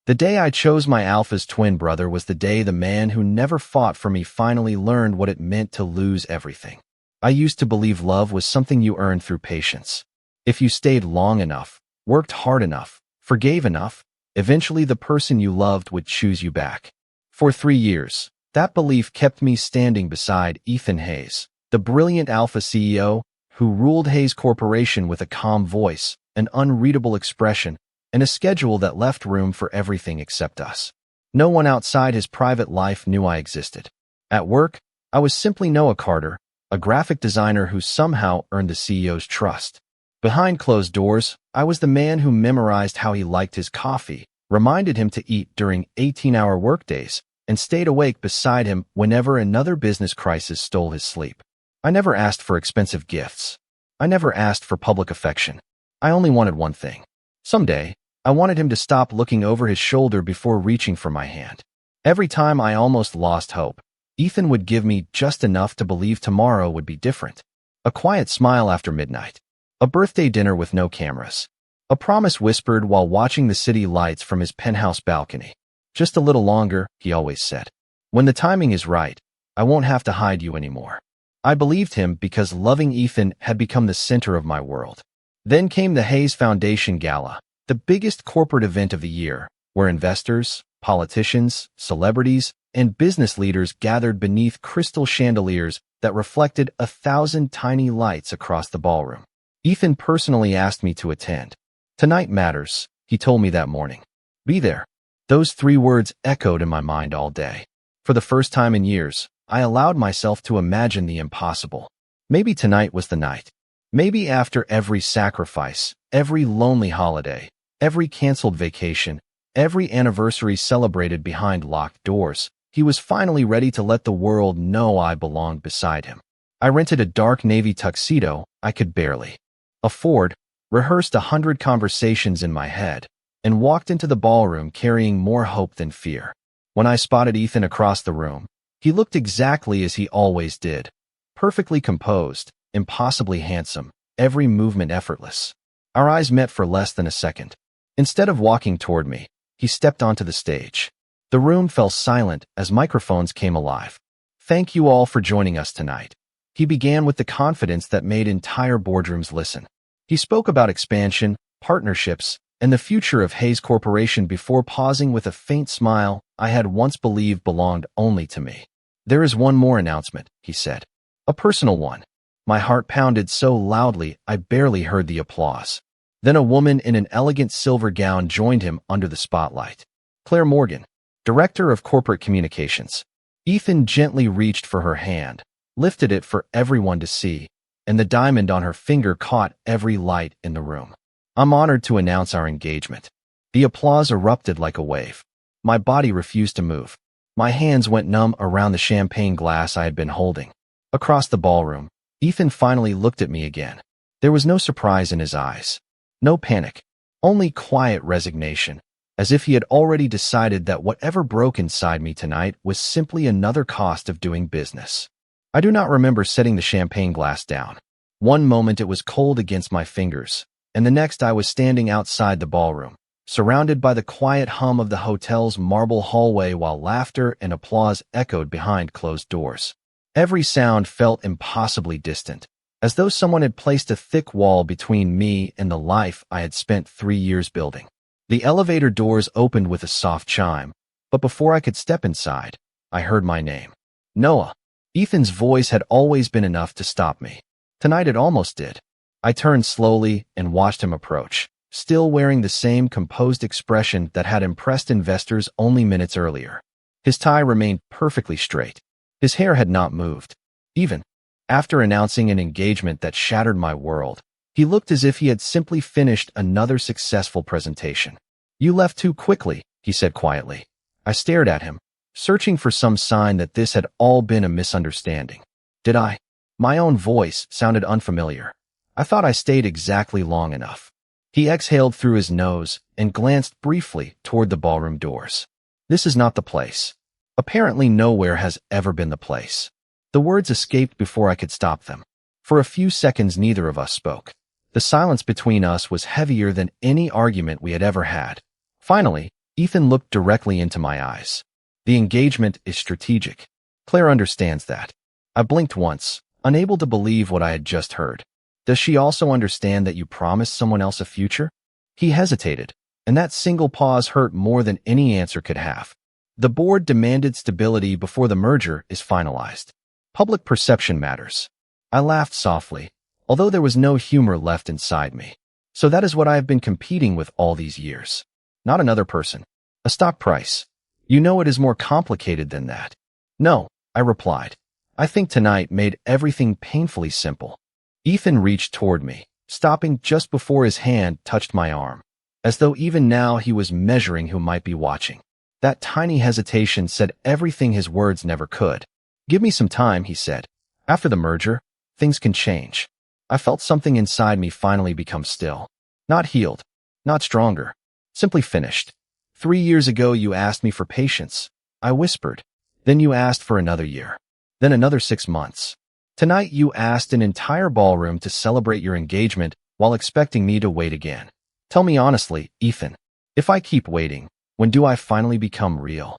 The day I chose my Alpha's twin brother was the day the man who never fought for me finally learned what it meant to lose everything. I used to believe love was something you earned through patience. If you stayed long enough, worked hard enough, forgave enough, eventually the person you loved would choose you back. For 3 years, that belief kept me standing beside Ethan Hayes, the brilliant Alpha CEO who ruled Hayes Corporation with a calm voice, an unreadable expression, and a schedule that left room for everything except us. No one outside his private life knew I existed. At work, I was simply Noah Carter, a graphic designer who somehow earned the CEO's trust. Behind closed doors, I was the man who memorized how he liked his coffee, reminded him to eat during 18-hour workdays, and stayed awake beside him whenever another business crisis stole his sleep. I never asked for expensive gifts. I never asked for public affection. I only wanted one thing. Someday, I wanted him to stop looking over his shoulder before reaching for my hand. Every time I almost lost hope, Ethan would give me just enough to believe tomorrow would be different. A quiet smile after midnight. A birthday dinner with no cameras. A promise whispered while watching the city lights from his penthouse balcony. Just a little longer, he always said. When the timing is right, I won't have to hide you anymore. I believed him because loving Ethan had become the center of my world. Then came the Hayes Foundation Gala, the biggest corporate event of the year, where investors, politicians, celebrities, and business leaders gathered beneath crystal chandeliers that reflected 1,000 tiny lights across the ballroom. Ethan personally asked me to attend. Tonight matters, he told me that morning. Be there. Those 3 words echoed in my mind all day. For the first time in years, I allowed myself to imagine the impossible. Maybe tonight was the night. Maybe after every sacrifice, every lonely holiday, every canceled vacation, every anniversary celebrated behind locked doors, he was finally ready to let the world know I belonged beside him. I rented a dark navy tuxedo I could barely afford, rehearsed 100 conversations in my head, and walked into the ballroom carrying more hope than fear. When I spotted Ethan across the room, he looked exactly as he always did. Perfectly composed, impossibly handsome, every movement effortless. Our eyes met for less than a second. Instead of walking toward me, he stepped onto the stage. The room fell silent as microphones came alive. Thank you all for joining us tonight. He began with the confidence that made entire boardrooms listen. He spoke about expansion, partnerships, and the future of Hayes Corporation before pausing with a faint smile I had once believed belonged only to me. There is one more announcement, he said. A personal one. My heart pounded so loudly I barely heard the applause. Then a woman in an elegant silver gown joined him under the spotlight. Claire Morgan, Director of Corporate Communications. Ethan gently reached for her hand, lifted it for everyone to see, and the diamond on her finger caught every light in the room. I'm honored to announce our engagement. The applause erupted like a wave. My body refused to move. My hands went numb around the champagne glass I had been holding. Across the ballroom, Ethan finally looked at me again. There was no surprise in his eyes. No panic. Only quiet resignation, as if he had already decided that whatever broke inside me tonight was simply another cost of doing business. I do not remember setting the champagne glass down. One moment it was cold against my fingers, and the next I was standing outside the ballroom, surrounded by the quiet hum of the hotel's marble hallway while laughter and applause echoed behind closed doors. Every sound felt impossibly distant, as though someone had placed a thick wall between me and the life I had spent 3 years building. The elevator doors opened with a soft chime, but before I could step inside, I heard my name. Noah. Ethan's voice had always been enough to stop me. Tonight it almost did. I turned slowly and watched him approach, still wearing the same composed expression that had impressed investors only minutes earlier. His tie remained perfectly straight. His hair had not moved. Even after announcing an engagement that shattered my world, he looked as if he had simply finished another successful presentation. You left too quickly, he said quietly. I stared at him, searching for some sign that this had all been a misunderstanding. Did I? My own voice sounded unfamiliar. I thought I stayed exactly long enough. He exhaled through his nose and glanced briefly toward the ballroom doors. This is not the place. Apparently nowhere has ever been the place. The words escaped before I could stop them. For a few seconds neither of us spoke. The silence between us was heavier than any argument we had ever had. Finally, Ethan looked directly into my eyes. The engagement is strategic. Claire understands that. I blinked once, unable to believe what I had just heard. Does she also understand that you promised someone else a future? He hesitated, and that single pause hurt more than any answer could have. The board demanded stability before the merger is finalized. Public perception matters. I laughed softly, although there was no humor left inside me. So that is what I have been competing with all these years. Not another person. A stock price. You know it is more complicated than that. No, I replied. I think tonight made everything painfully simple. Ethan reached toward me, stopping just before his hand touched my arm, as though even now he was measuring who might be watching. That tiny hesitation said everything his words never could. Give me some time, he said. After the merger, things can change. I felt something inside me finally become still. Not healed, not stronger, simply finished. 3 years ago you asked me for patience. I whispered. Then you asked for another year. Then another 6 months. Tonight you asked an entire ballroom to celebrate your engagement while expecting me to wait again. Tell me honestly, Ethan, if I keep waiting, when do I finally become real?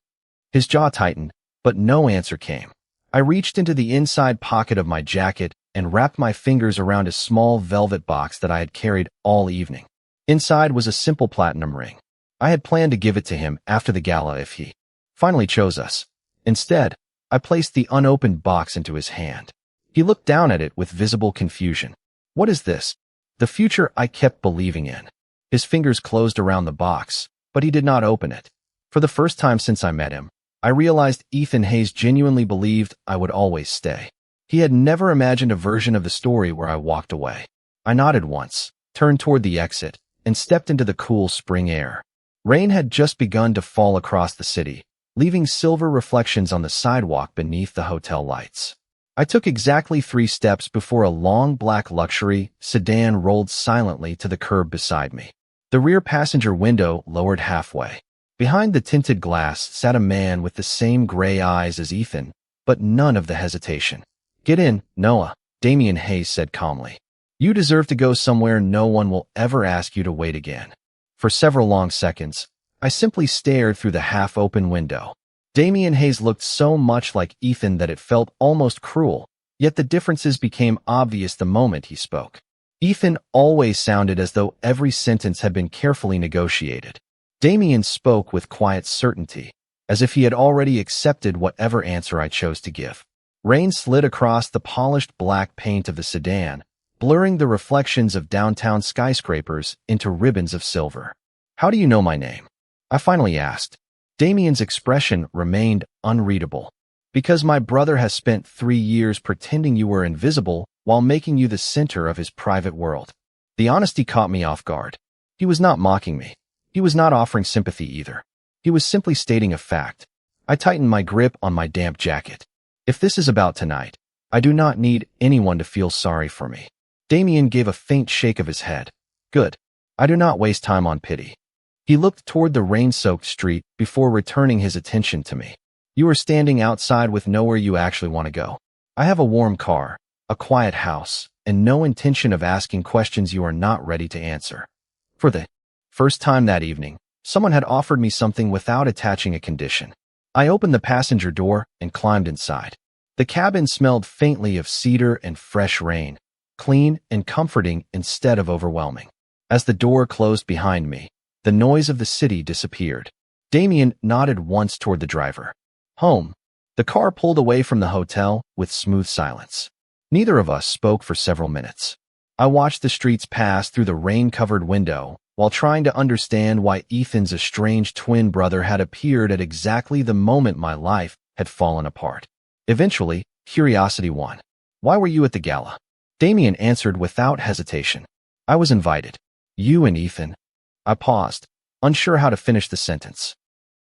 His jaw tightened, but no answer came. I reached into the inside pocket of my jacket and wrapped my fingers around a small velvet box that I had carried all evening. Inside was a simple platinum ring. I had planned to give it to him after the gala if he finally chose us. Instead, I placed the unopened box into his hand. He looked down at it with visible confusion. What is this? The future I kept believing in. His fingers closed around the box, but he did not open it. For the first time since I met him, I realized Ethan Hayes genuinely believed I would always stay. He had never imagined a version of the story where I walked away. I nodded once, turned toward the exit, and stepped into the cool spring air. Rain had just begun to fall across the city, leaving silver reflections on the sidewalk beneath the hotel lights. I took exactly 3 steps before a long black luxury sedan rolled silently to the curb beside me. The rear passenger window lowered halfway. Behind the tinted glass sat a man with the same gray eyes as Ethan, but none of the hesitation. Get in, Noah, Damian Hayes said calmly. You deserve to go somewhere no one will ever ask you to wait again. For several long seconds, I simply stared through the half-open window. Damian Hayes looked so much like Ethan that it felt almost cruel, yet the differences became obvious the moment he spoke. Ethan always sounded as though every sentence had been carefully negotiated. Damian spoke with quiet certainty, as if he had already accepted whatever answer I chose to give. Rain slid across the polished black paint of the sedan, blurring the reflections of downtown skyscrapers into ribbons of silver. How do you know my name? I finally asked. Damian's expression remained unreadable. Because my brother has spent 3 years pretending you were invisible while making you the center of his private world. The honesty caught me off guard. He was not mocking me. He was not offering sympathy either. He was simply stating a fact. I tightened my grip on my damp jacket. If this is about tonight, I do not need anyone to feel sorry for me. Damian gave a faint shake of his head. Good. I do not waste time on pity. He looked toward the rain-soaked street before returning his attention to me. You are standing outside with nowhere you actually want to go. I have a warm car, a quiet house, and no intention of asking questions you are not ready to answer. For the first time that evening, someone had offered me something without attaching a condition. I opened the passenger door and climbed inside. The cabin smelled faintly of cedar and fresh rain, clean and comforting instead of overwhelming. As the door closed behind me, the noise of the city disappeared. Damian nodded once toward the driver. Home. The car pulled away from the hotel with smooth silence. Neither of us spoke for several minutes. I watched the streets pass through the rain-covered window while trying to understand why Ethan's estranged twin brother had appeared at exactly the moment my life had fallen apart. Eventually, curiosity won. Why were you at the gala? Damian answered without hesitation. I was invited. You and Ethan. I paused, unsure how to finish the sentence.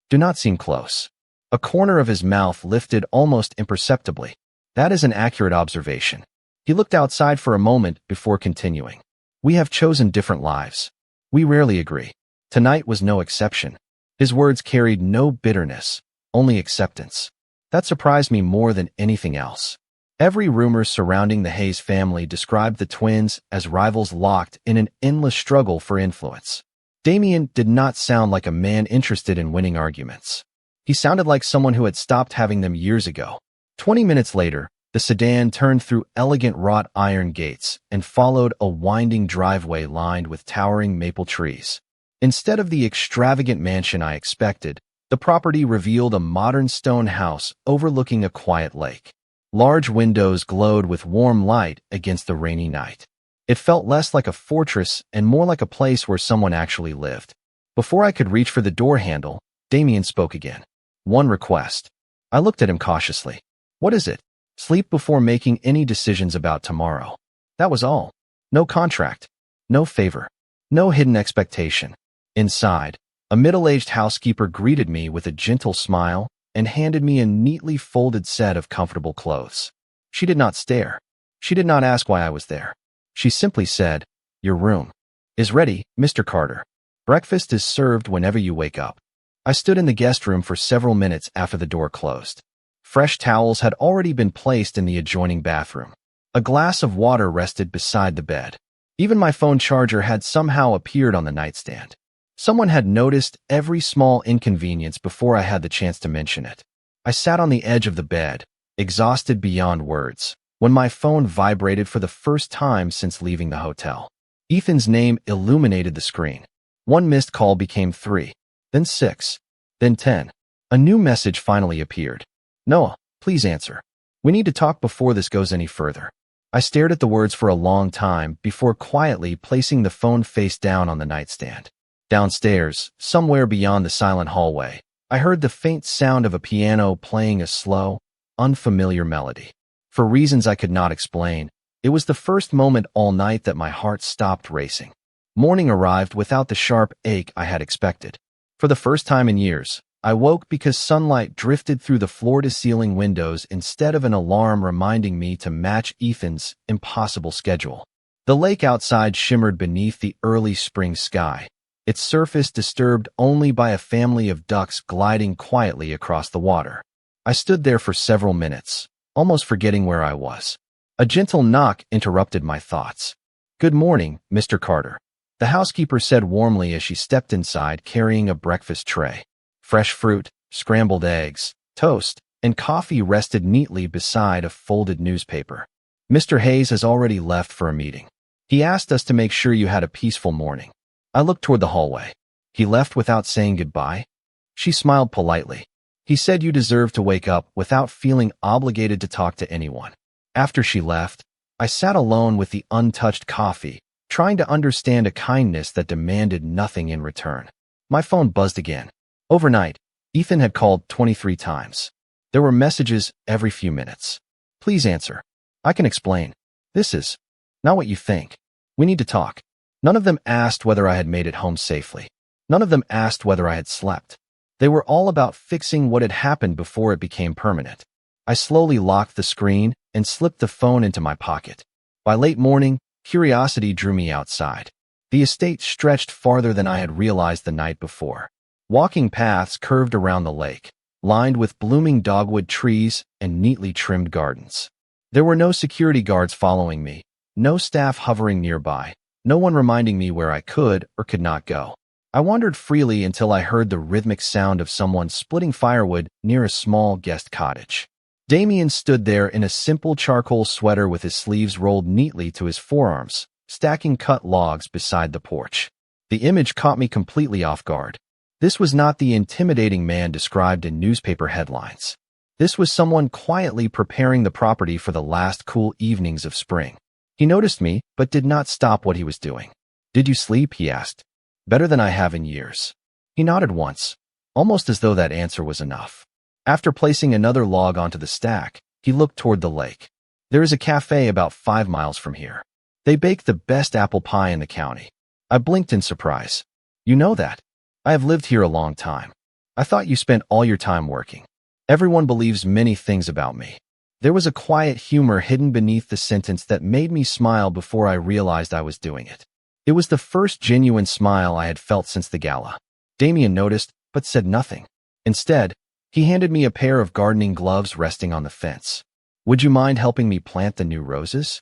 Do not seem close. A corner of his mouth lifted almost imperceptibly. That is an accurate observation. He looked outside for a moment before continuing. We have chosen different lives. We rarely agree. Tonight was no exception. His words carried no bitterness, only acceptance. That surprised me more than anything else. Every rumor surrounding the Hayes family described the twins as rivals locked in an endless struggle for influence. Damien did not sound like a man interested in winning arguments. He sounded like someone who had stopped having them years ago. 20 minutes later, the sedan turned through elegant wrought iron gates and followed a winding driveway lined with towering maple trees. Instead of the extravagant mansion I expected, the property revealed a modern stone house overlooking a quiet lake. Large windows glowed with warm light against the rainy night. It felt less like a fortress and more like a place where someone actually lived. Before I could reach for the door handle, Damien spoke again. One request. I looked at him cautiously. What is it? Sleep before making any decisions about tomorrow. That was all. No contract. No favor. No hidden expectation. Inside, a middle-aged housekeeper greeted me with a gentle smile and handed me a neatly folded set of comfortable clothes. She did not stare. She did not ask why I was there. She simply said, "Your room is ready, Mr. Carter. Breakfast is served whenever you wake up." I stood in the guest room for several minutes after the door closed. Fresh towels had already been placed in the adjoining bathroom. A glass of water rested beside the bed. Even my phone charger had somehow appeared on the nightstand. Someone had noticed every small inconvenience before I had the chance to mention it. I sat on the edge of the bed, exhausted beyond words, when my phone vibrated for the first time since leaving the hotel. Ethan's name illuminated the screen. One missed call became 3, then 6, then 10. A new message finally appeared. "Noah, please answer. We need to talk before this goes any further." I stared at the words for a long time before quietly placing the phone face down on the nightstand. Downstairs, somewhere beyond the silent hallway, I heard the faint sound of a piano playing a slow, unfamiliar melody. For reasons I could not explain, it was the first moment all night that my heart stopped racing. Morning arrived without the sharp ache I had expected. For the first time in years, I woke because sunlight drifted through the floor-to-ceiling windows instead of an alarm reminding me to match Ethan's impossible schedule. The lake outside shimmered beneath the early spring sky, its surface disturbed only by a family of ducks gliding quietly across the water. I stood there for several minutes, almost forgetting where I was. A gentle knock interrupted my thoughts. "Good morning, Mr. Carter," the housekeeper said warmly as she stepped inside carrying a breakfast tray. Fresh fruit, scrambled eggs, toast, and coffee rested neatly beside a folded newspaper. "Mr. Hayes has already left for a meeting. He asked us to make sure you had a peaceful morning." I looked toward the hallway. "He left without saying goodbye?" She smiled politely. "He said you deserve to wake up without feeling obligated to talk to anyone." After she left, I sat alone with the untouched coffee, trying to understand a kindness that demanded nothing in return. My phone buzzed again. Overnight, Ethan had called 23 times. There were messages every few minutes. "Please answer. I can explain. This is not what you think. We need to talk." None of them asked whether I had made it home safely. None of them asked whether I had slept. They were all about fixing what had happened before it became permanent. I slowly locked the screen and slipped the phone into my pocket. By late morning, curiosity drew me outside. The estate stretched farther than I had realized the night before. Walking paths curved around the lake, lined with blooming dogwood trees and neatly trimmed gardens. There were no security guards following me, no staff hovering nearby, no one reminding me where I could or could not go. I wandered freely until I heard the rhythmic sound of someone splitting firewood near a small guest cottage. Damien stood there in a simple charcoal sweater with his sleeves rolled neatly to his forearms, stacking cut logs beside the porch. The image caught me completely off guard. This was not the intimidating man described in newspaper headlines. This was someone quietly preparing the property for the last cool evenings of spring. He noticed me, but did not stop what he was doing. "Did you sleep?" he asked. "Better than I have in years." He nodded once, almost as though that answer was enough. After placing another log onto the stack, he looked toward the lake. "There is a cafe about 5 miles from here. They bake the best apple pie in the county." I blinked in surprise. "You know that? I have lived here a long time. I thought you spent all your time working." "Everyone believes many things about me." There was a quiet humor hidden beneath the sentence that made me smile before I realized I was doing it. It was the first genuine smile I had felt since the gala. Damien noticed, but said nothing. Instead, he handed me a pair of gardening gloves resting on the fence. "Would you mind helping me plant the new roses?"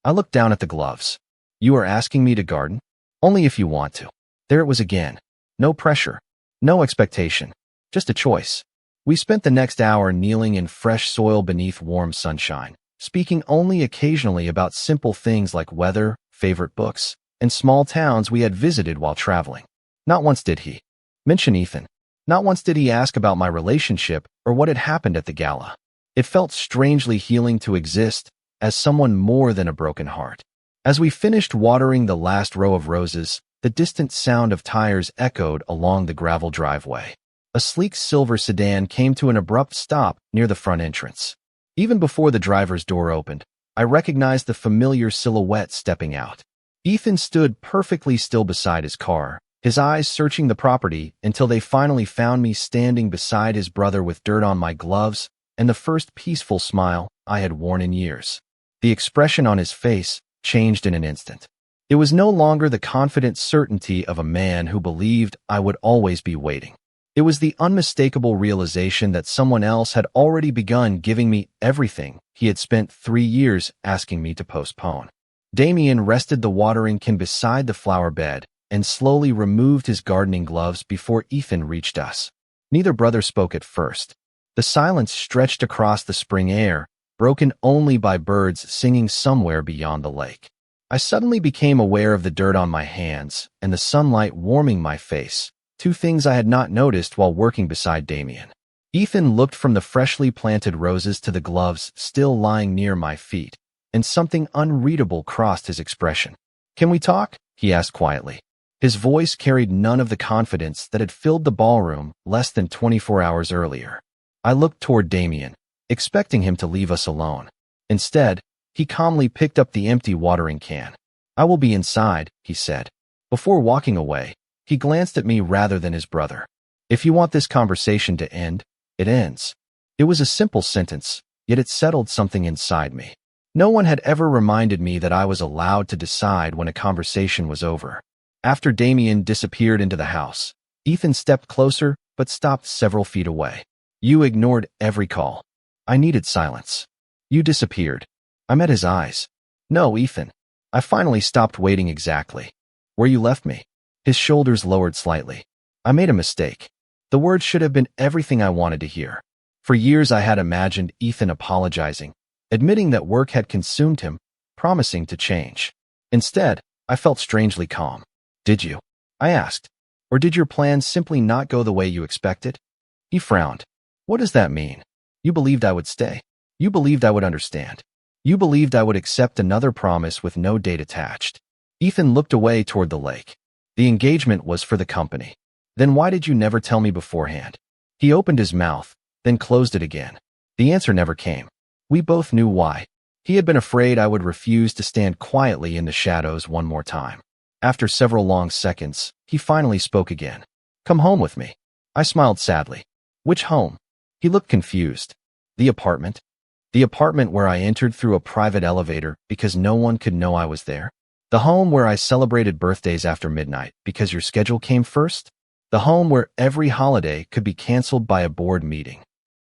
I looked down at the gloves. "You are asking me to garden?" "Only if you want to." There it was again. No pressure. No expectation. Just a choice. We spent the next hour kneeling in fresh soil beneath warm sunshine, speaking only occasionally about simple things like weather, favorite books, and small towns we had visited while traveling. Not once did he mention Ethan. Not once did he ask about my relationship or what had happened at the gala. It felt strangely healing to exist as someone more than a broken heart. As we finished watering the last row of roses, the distant sound of tires echoed along the gravel driveway. A sleek silver sedan came to an abrupt stop near the front entrance. Even before the driver's door opened, I recognized the familiar silhouette stepping out. Ethan stood perfectly still beside his car, his eyes searching the property until they finally found me standing beside his brother with dirt on my gloves and the first peaceful smile I had worn in years. The expression on his face changed in an instant. It was no longer the confident certainty of a man who believed I would always be waiting. It was the unmistakable realization that someone else had already begun giving me everything he had spent 3 years asking me to postpone. Damien rested the watering can beside the flower bed and slowly removed his gardening gloves before Ethan reached us. Neither brother spoke at first. The silence stretched across the spring air, broken only by birds singing somewhere beyond the lake. I suddenly became aware of the dirt on my hands and the sunlight warming my face, two things I had not noticed while working beside Damien. Ethan looked from the freshly planted roses to the gloves still lying near my feet, and something unreadable crossed his expression. "Can we talk?" he asked quietly. His voice carried none of the confidence that had filled the ballroom less than 24 hours earlier. I looked toward Damien, expecting him to leave us alone. Instead, he calmly picked up the empty watering can. "I will be inside," he said. Before walking away, he glanced at me rather than his brother. "If you want this conversation to end, it ends." It was a simple sentence, yet it settled something inside me. No one had ever reminded me that I was allowed to decide when a conversation was over. After Damien disappeared into the house, Ethan stepped closer but stopped several feet away. "You ignored every call. I needed silence. You disappeared." I met his eyes. "No, Ethan. I finally stopped waiting exactly where you left me." His shoulders lowered slightly. "I made a mistake." The words should have been everything I wanted to hear. For years I had imagined Ethan apologizing, admitting that work had consumed him, promising to change. Instead, I felt strangely calm. "Did you?" I asked. "Or did your plans simply not go the way you expected?" He frowned. "What does that mean?" "You believed I would stay. You believed I would understand. You believed I would accept another promise with no date attached." Ethan looked away toward the lake. "The engagement was for the company. Then why did you never tell me beforehand?" He opened his mouth, then closed it again. The answer never came. We both knew why. He had been afraid I would refuse to stand quietly in the shadows one more time. After several long seconds, he finally spoke again. "Come home with me." I smiled sadly. "Which home?" He looked confused. "The apartment." "The apartment where I entered through a private elevator because no one could know I was there? The home where I celebrated birthdays after midnight because your schedule came first? The home where every holiday could be canceled by a board meeting?"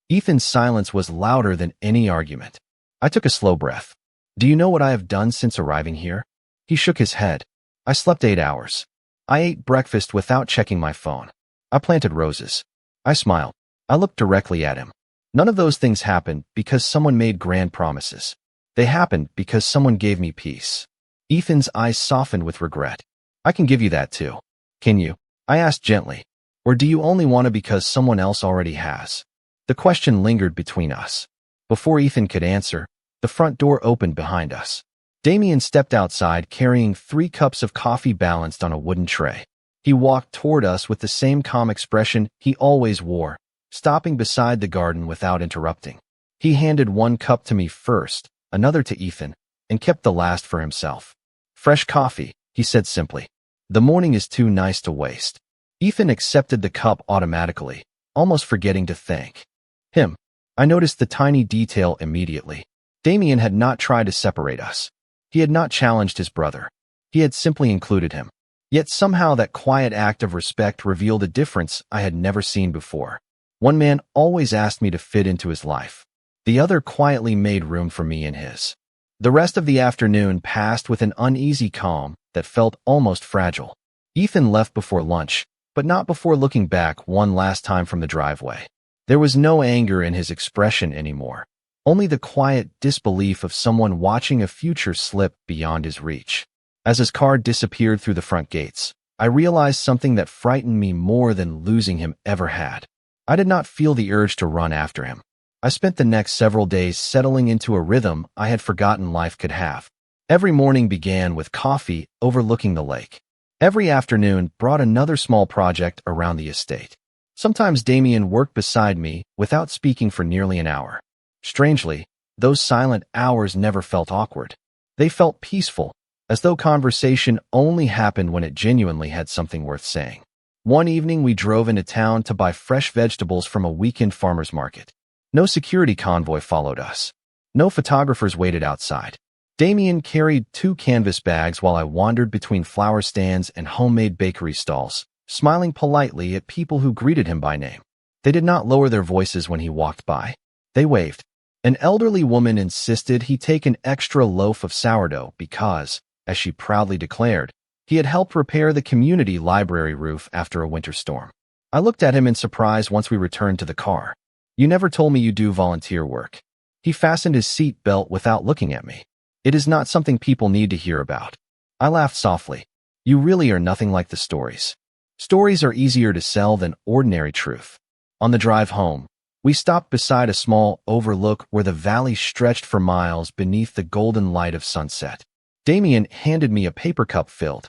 Ethan's silence was louder than any argument. I took a slow breath. "Do you know what I have done since arriving here?" He shook his head. "I slept 8 hours. I ate breakfast without checking my phone. I planted roses." I smiled. I looked directly at him. "None of those things happened because someone made grand promises. They happened because someone gave me peace." Ethan's eyes softened with regret. "I can give you that too." "Can you?" I asked gently. "Or do you only want it because someone else already has?" The question lingered between us. Before Ethan could answer, the front door opened behind us. Damien stepped outside carrying 3 cups of coffee balanced on a wooden tray. He walked toward us with the same calm expression he always wore, stopping beside the garden without interrupting. He handed 1 cup to me first, another to Ethan, and kept the last for himself. "Fresh coffee," he said simply. "The morning is too nice to waste." Ethan accepted the cup automatically, almost forgetting to thank him. I noticed the tiny detail immediately. Damien had not tried to separate us. He had not challenged his brother. He had simply included him. Yet somehow that quiet act of respect revealed a difference I had never seen before. One man always asked me to fit into his life. The other quietly made room for me in his. The rest of the afternoon passed with an uneasy calm that felt almost fragile. Ethan left before lunch, but not before looking back one last time from the driveway. There was no anger in his expression anymore, only the quiet disbelief of someone watching a future slip beyond his reach. As his car disappeared through the front gates, I realized something that frightened me more than losing him ever had. I did not feel the urge to run after him. I spent the next several days settling into a rhythm I had forgotten life could have. Every morning began with coffee overlooking the lake. Every afternoon brought another small project around the estate. Sometimes Damien worked beside me without speaking for nearly an hour. Strangely, those silent hours never felt awkward. They felt peaceful, as though conversation only happened when it genuinely had something worth saying. One evening we drove into town to buy fresh vegetables from a weekend farmer's market. No security convoy followed us. No photographers waited outside. Damien carried 2 canvas bags while I wandered between flower stands and homemade bakery stalls, smiling politely at people who greeted him by name. They did not lower their voices when he walked by. They waved. An elderly woman insisted he take an extra loaf of sourdough because, as she proudly declared, he had helped repair the community library roof after a winter storm. I looked at him in surprise once we returned to the car. "You never told me you do volunteer work." He fastened his seat belt without looking at me. "It is not something people need to hear about." I laughed softly. "You really are nothing like the stories. Stories are easier to sell than ordinary truth." On the drive home, we stopped beside a small overlook where the valley stretched for miles beneath the golden light of sunset. Damien handed me a paper cup filled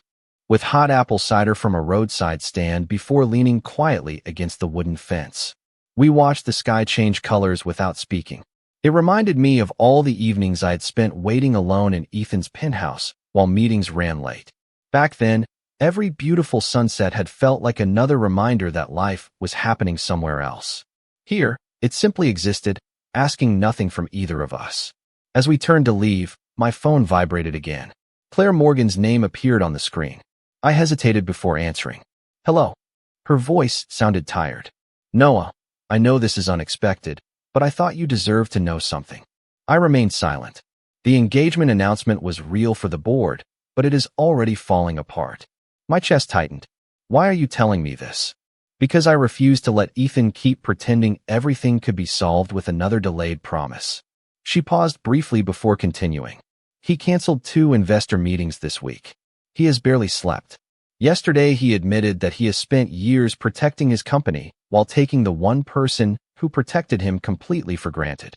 with hot apple cider from a roadside stand before leaning quietly against the wooden fence. We watched the sky change colors without speaking. It reminded me of all the evenings I had spent waiting alone in Ethan's penthouse while meetings ran late. Back then, every beautiful sunset had felt like another reminder that life was happening somewhere else. Here, it simply existed, asking nothing from either of us. As we turned to leave, my phone vibrated again. Claire Morgan's name appeared on the screen. I hesitated before answering. "Hello." Her voice sounded tired. "Noah, I know this is unexpected, but I thought you deserved to know something." I remained silent. The engagement announcement was real for the board, but it is already falling apart. My chest tightened. "Why are you telling me this?" "Because I refuse to let Ethan keep pretending everything could be solved with another delayed promise." She paused briefly before continuing. "He canceled 2 investor meetings this week. He has barely slept. Yesterday he admitted that he has spent years protecting his company while taking the one person who protected him completely for granted."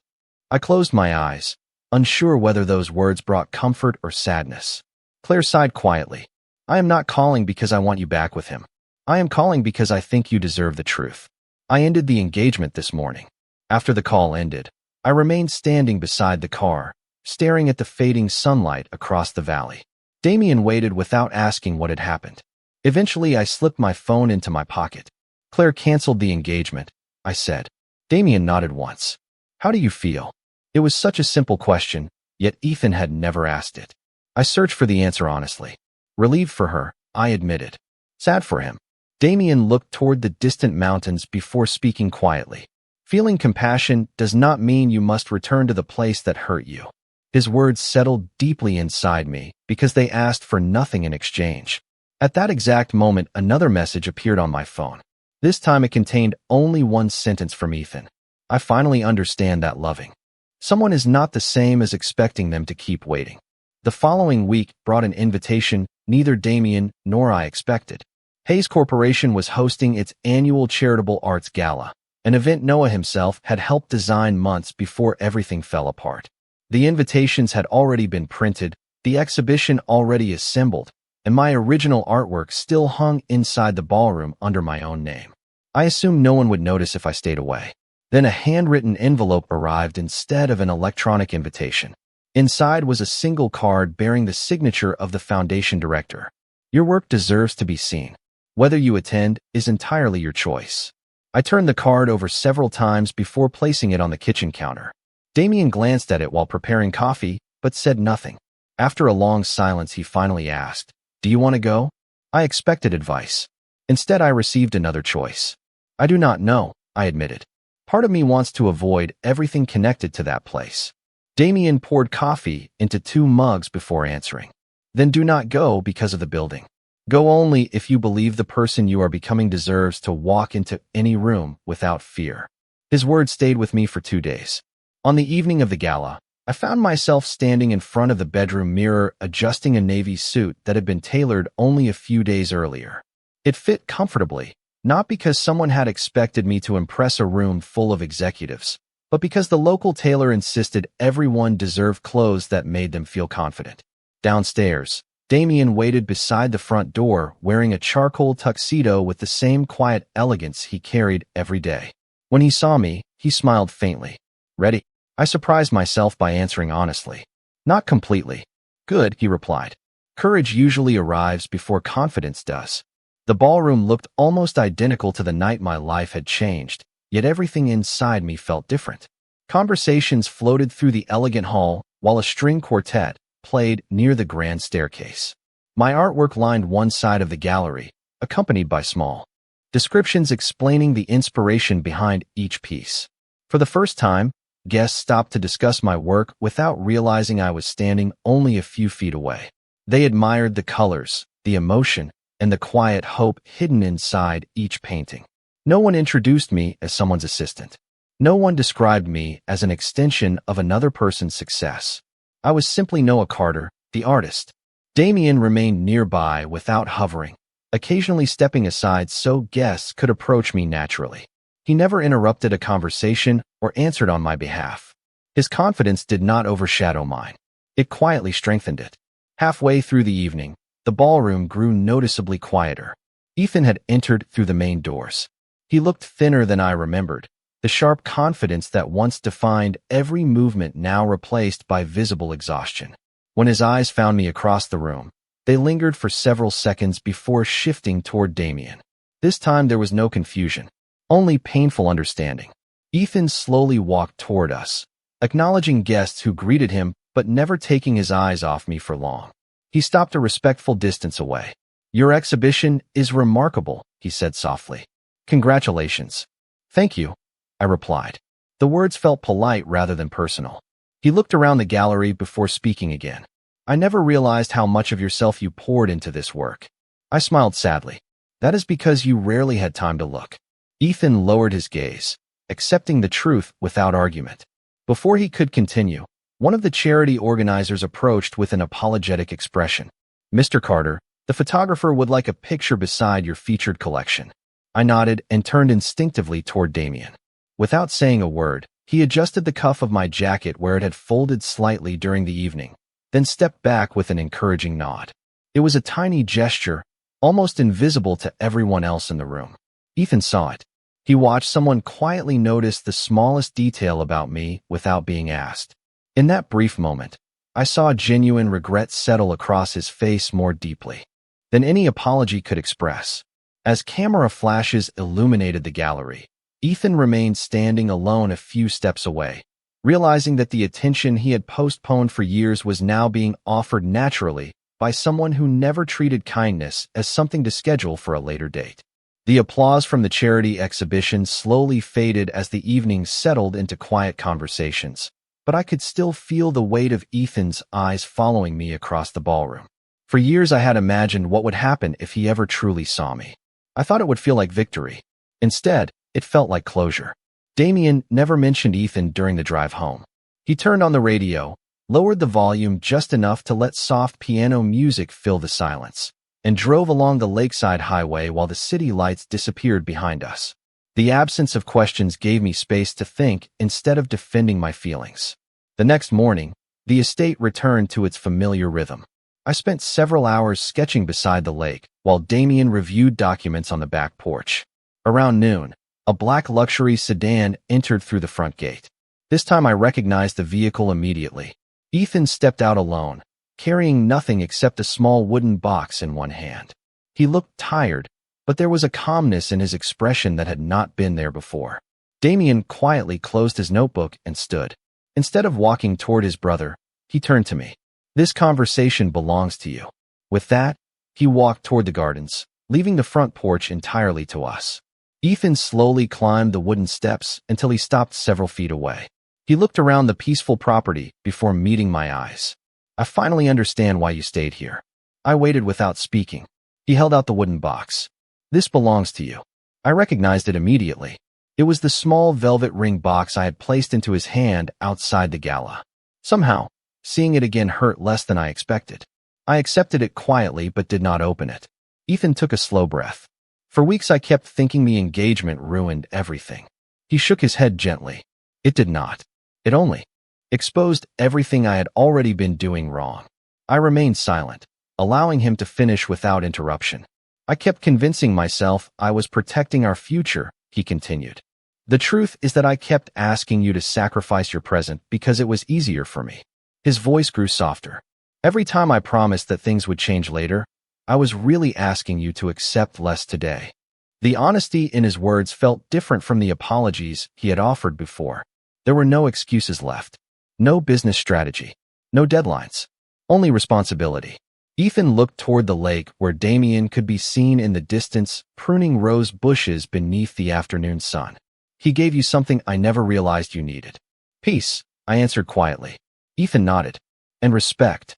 I closed my eyes, unsure whether those words brought comfort or sadness. Claire sighed quietly. "I am not calling because I want you back with him. I am calling because I think you deserve the truth. I ended the engagement this morning." After the call ended, I remained standing beside the car, staring at the fading sunlight across the valley. Damien waited without asking what had happened. Eventually, I slipped my phone into my pocket. "Claire canceled the engagement," I said. Damien nodded once. "How do you feel?" It was such a simple question, yet Ethan had never asked it. I searched for the answer honestly. Relieved for her, I admitted. Sad for him. Damien looked toward the distant mountains before speaking quietly. "Feeling compassion does not mean you must return to the place that hurt you." His words settled deeply inside me because they asked for nothing in exchange. At that exact moment, another message appeared on my phone. This time it contained only one sentence from Ethan. "I finally understand that loving someone is not the same as expecting them to keep waiting." The following week brought an invitation neither Damien nor I expected. Hayes Corporation was hosting its annual charitable arts gala, an event Noah himself had helped design months before everything fell apart. The invitations had already been printed, the exhibition already assembled, and my original artwork still hung inside the ballroom under my own name. I assumed no one would notice if I stayed away. Then a handwritten envelope arrived instead of an electronic invitation. Inside was a single card bearing the signature of the foundation director. "Your work deserves to be seen. Whether you attend is entirely your choice." I turned the card over several times before placing it on the kitchen counter. Damien glanced at it while preparing coffee, but said nothing. After a long silence, he finally asked, "Do you want to go?" I expected advice. Instead, I received another choice. "I do not know," I admitted. "Part of me wants to avoid everything connected to that place." Damien poured coffee into 2 mugs before answering. "Then do not go because of the building." Go only if you believe the person you are becoming deserves to walk into any room without fear. His words stayed with me for 2 days. On the evening of the gala, I found myself standing in front of the bedroom mirror adjusting a navy suit that had been tailored only a few days earlier. It fit comfortably, not because someone had expected me to impress a room full of executives, but because the local tailor insisted everyone deserved clothes that made them feel confident. Downstairs, Damien waited beside the front door wearing a charcoal tuxedo with the same quiet elegance he carried every day. When he saw me, he smiled faintly. Ready? I surprised myself by answering honestly. Not completely. Good, he replied. Courage usually arrives before confidence does. The ballroom looked almost identical to the night my life had changed, yet everything inside me felt different. Conversations floated through the elegant hall while a string quartet played near the grand staircase. My artwork lined one side of the gallery, accompanied by small descriptions explaining the inspiration behind each piece. For the first time, guests stopped to discuss my work without realizing I was standing only a few feet away. They admired the colors, the emotion, and the quiet hope hidden inside each painting. No one introduced me as someone's assistant. No one described me as an extension of another person's success. I was simply Noah Carter, the artist. Damien remained nearby without hovering, occasionally stepping aside so guests could approach me naturally. He never interrupted a conversation or answered on my behalf. His confidence did not overshadow mine. It quietly strengthened it. Halfway through the evening, the ballroom grew noticeably quieter. Ethan had entered through the main doors. He looked thinner than I remembered, the sharp confidence that once defined every movement now replaced by visible exhaustion. When his eyes found me across the room, they lingered for several seconds before shifting toward Damien. This time there was no confusion, only painful understanding. Ethan slowly walked toward us, acknowledging guests who greeted him but never taking his eyes off me for long. He stopped a respectful distance away. Your exhibition is remarkable, he said softly. Congratulations. Thank you, I replied. The words felt polite rather than personal. He looked around the gallery before speaking again. I never realized how much of yourself you poured into this work. I smiled sadly. That is because you rarely had time to look. Ethan lowered his gaze, accepting the truth without argument. Before he could continue, one of the charity organizers approached with an apologetic expression. Mr. Carter, the photographer would like a picture beside your featured collection. I nodded and turned instinctively toward Damien. Without saying a word, he adjusted the cuff of my jacket where it had folded slightly during the evening, then stepped back with an encouraging nod. It was a tiny gesture, almost invisible to everyone else in the room. Ethan saw it. He watched someone quietly notice the smallest detail about me without being asked. In that brief moment, I saw genuine regret settle across his face more deeply than any apology could express. As camera flashes illuminated the gallery, Ethan remained standing alone a few steps away, realizing that the attention he had postponed for years was now being offered naturally by someone who never treated kindness as something to schedule for a later date. The applause from the charity exhibition slowly faded as the evening settled into quiet conversations, but I could still feel the weight of Ethan's eyes following me across the ballroom. For years I had imagined what would happen if he ever truly saw me. I thought it would feel like victory. Instead, it felt like closure. Damien never mentioned Ethan during the drive home. He turned on the radio, lowered the volume just enough to let soft piano music fill the silence, and drove along the lakeside highway while the city lights disappeared behind us. The absence of questions gave me space to think instead of defending my feelings. The next morning, the estate returned to its familiar rhythm. I spent several hours sketching beside the lake, while Damien reviewed documents on the back porch. Around noon, a black luxury sedan entered through the front gate. This time I recognized the vehicle immediately. Ethan stepped out alone, carrying nothing except a small wooden box in one hand. He looked tired, but there was a calmness in his expression that had not been there before. Damien quietly closed his notebook and stood. Instead of walking toward his brother, he turned to me. This conversation belongs to you. With that, he walked toward the gardens, leaving the front porch entirely to us. Ethan slowly climbed the wooden steps until he stopped several feet away. He looked around the peaceful property before meeting my eyes. I finally understand why you stayed here. I waited without speaking. He held out the wooden box. This belongs to you. I recognized it immediately. It was the small velvet ring box I had placed into his hand outside the gala. Somehow, seeing it again hurt less than I expected. I accepted it quietly but did not open it. Ethan took a slow breath. For weeks I kept thinking the engagement ruined everything. He shook his head gently. It did not. It only exposed everything I had already been doing wrong. I remained silent, allowing him to finish without interruption. I kept convincing myself I was protecting our future, he continued. The truth is that I kept asking you to sacrifice your present because it was easier for me. His voice grew softer. Every time I promised that things would change later, I was really asking you to accept less today. The honesty in his words felt different from the apologies he had offered before. There were no excuses left. No business strategy. No deadlines. Only responsibility. Ethan looked toward the lake where Damien could be seen in the distance, pruning rose bushes beneath the afternoon sun. He gave you something I never realized you needed. Peace, I answered quietly. Ethan nodded. And respect.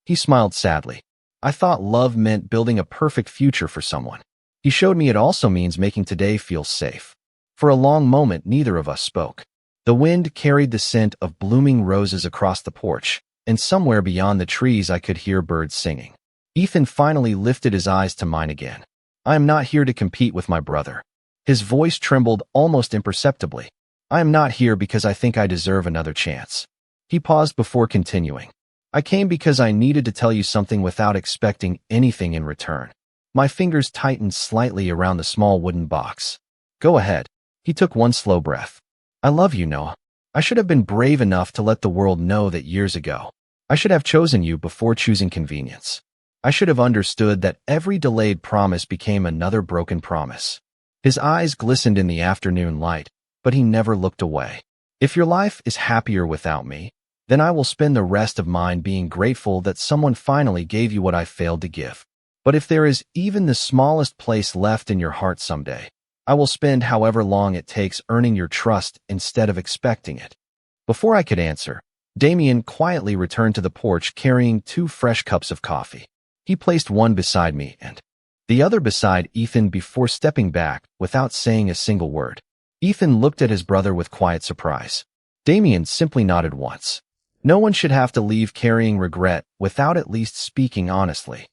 He smiled sadly. I thought love meant building a perfect future for someone. He showed me it also means making today feel safe. For a long moment, neither of us spoke. The wind carried the scent of blooming roses across the porch, and somewhere beyond the trees I could hear birds singing. Ethan finally lifted his eyes to mine again. I am not here to compete with my brother. His voice trembled almost imperceptibly. I am not here because I think I deserve another chance. He paused before continuing. I came because I needed to tell you something without expecting anything in return. My fingers tightened slightly around the small wooden box. Go ahead. He took one slow breath. I love you, Noah. I should have been brave enough to let the world know that years ago. I should have chosen you before choosing convenience. I should have understood that every delayed promise became another broken promise. His eyes glistened in the afternoon light, but he never looked away. If your life is happier without me, then I will spend the rest of mine being grateful that someone finally gave you what I failed to give. But if there is even the smallest place left in your heart someday, I will spend however long it takes earning your trust instead of expecting it. Before I could answer, Damien quietly returned to the porch carrying 2 fresh cups of coffee. He placed one beside me and the other beside Ethan before stepping back without saying a single word. Ethan looked at his brother with quiet surprise. Damien simply nodded once. No one should have to leave carrying regret without at least speaking honestly.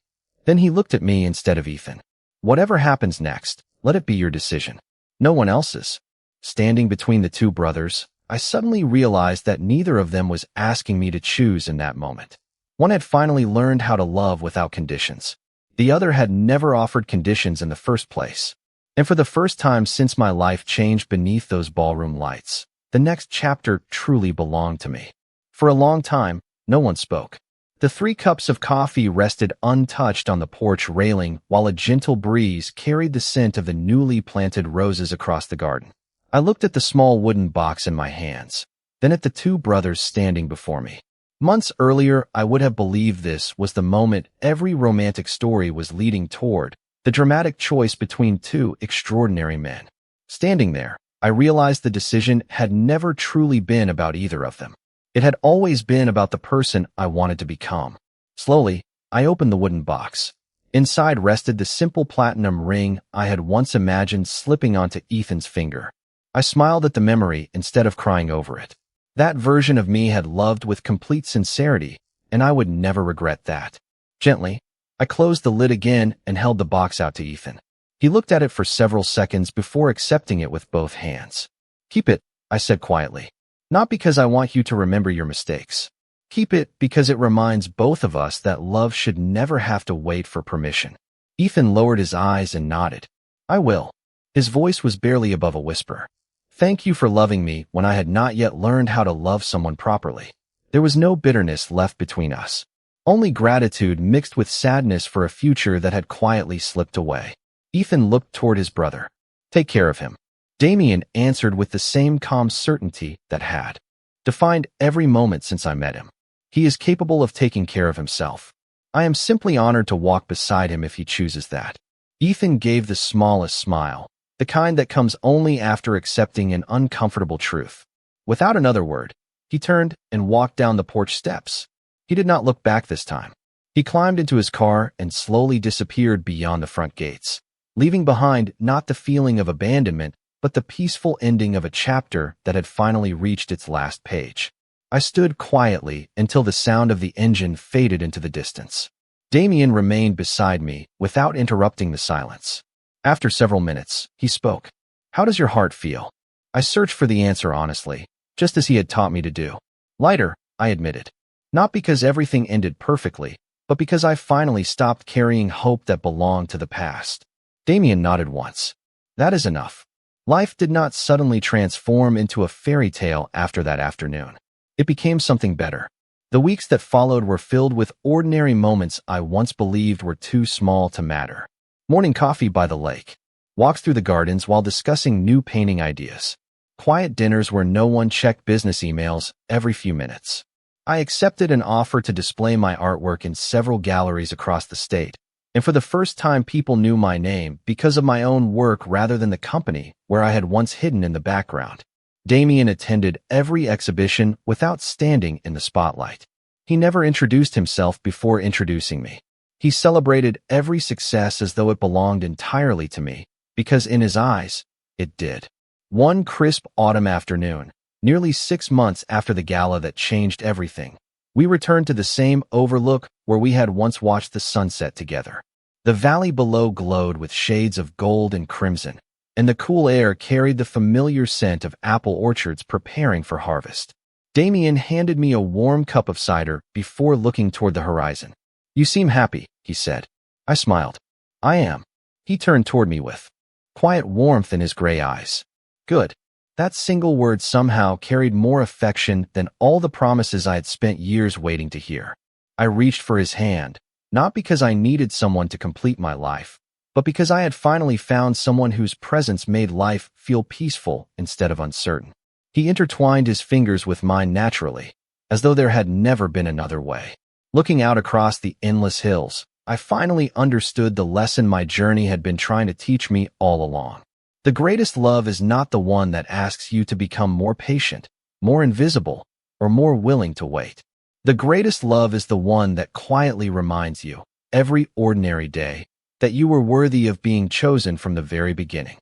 Then he looked at me instead of Ethan. Whatever happens next, let it be your decision. No one else's. Standing between the 2 brothers, I suddenly realized that neither of them was asking me to choose in that moment. One had finally learned how to love without conditions. The other had never offered conditions in the first place. And for the first time since my life changed beneath those ballroom lights, the next chapter truly belonged to me. For a long time, no one spoke. The 3 cups of coffee rested untouched on the porch railing while a gentle breeze carried the scent of the newly planted roses across the garden. I looked at the small wooden box in my hands, then at the 2 brothers standing before me. Months earlier, I would have believed this was the moment every romantic story was leading toward, the dramatic choice between 2 extraordinary men. Standing there, I realized the decision had never truly been about either of them. It had always been about the person I wanted to become. Slowly, I opened the wooden box. Inside rested the simple platinum ring I had once imagined slipping onto Ethan's finger. I smiled at the memory instead of crying over it. That version of me had loved with complete sincerity, and I would never regret that. Gently, I closed the lid again and held the box out to Ethan. He looked at it for several seconds before accepting it with both hands. Keep it, I said quietly. Not because I want you to remember your mistakes. Keep it because it reminds both of us that love should never have to wait for permission. Ethan lowered his eyes and nodded. I will. His voice was barely above a whisper. Thank you for loving me when I had not yet learned how to love someone properly. There was no bitterness left between us. Only gratitude mixed with sadness for a future that had quietly slipped away. Ethan looked toward his brother. Take care of him. Damien answered with the same calm certainty that had defined every moment since I met him. He is capable of taking care of himself. I am simply honored to walk beside him if he chooses that. Ethan gave the smallest smile, the kind that comes only after accepting an uncomfortable truth. Without another word, he turned and walked down the porch steps. He did not look back this time. He climbed into his car and slowly disappeared beyond the front gates, leaving behind not the feeling of abandonment, but the peaceful ending of a chapter that had finally reached its last page. I stood quietly until the sound of the engine faded into the distance. Damien remained beside me without interrupting the silence. After several minutes, he spoke. "How does your heart feel?" I searched for the answer honestly, just as he had taught me to do. "Lighter," I admitted. Not because everything ended perfectly, but because I finally stopped carrying hope that belonged to the past. Damien nodded once. "That is enough." Life did not suddenly transform into a fairy tale after that afternoon. It became something better. The weeks that followed were filled with ordinary moments I once believed were too small to matter. Morning coffee by the lake. Walks through the gardens while discussing new painting ideas. Quiet dinners where no one checked business emails every few minutes. I accepted an offer to display my artwork in several galleries across the state, and for the first time people knew my name because of my own work rather than the company where I had once hidden in the background. Damien attended every exhibition without standing in the spotlight. He never introduced himself before introducing me. He celebrated every success as though it belonged entirely to me, because in his eyes, it did. One crisp autumn afternoon, nearly 6 months after the gala that changed everything, we returned to the same overlook where we had once watched the sunset together. The valley below glowed with shades of gold and crimson, and the cool air carried the familiar scent of apple orchards preparing for harvest. Damien handed me a warm cup of cider before looking toward the horizon. "You seem happy," he said. I smiled. "I am." He turned toward me with quiet warmth in his gray eyes. "Good." That single word somehow carried more affection than all the promises I had spent years waiting to hear. I reached for his hand, not because I needed someone to complete my life, but because I had finally found someone whose presence made life feel peaceful instead of uncertain. He intertwined his fingers with mine naturally, as though there had never been another way. Looking out across the endless hills, I finally understood the lesson my journey had been trying to teach me all along. The greatest love is not the one that asks you to become more patient, more invisible, or more willing to wait. The greatest love is the one that quietly reminds you, every ordinary day, that you were worthy of being chosen from the very beginning.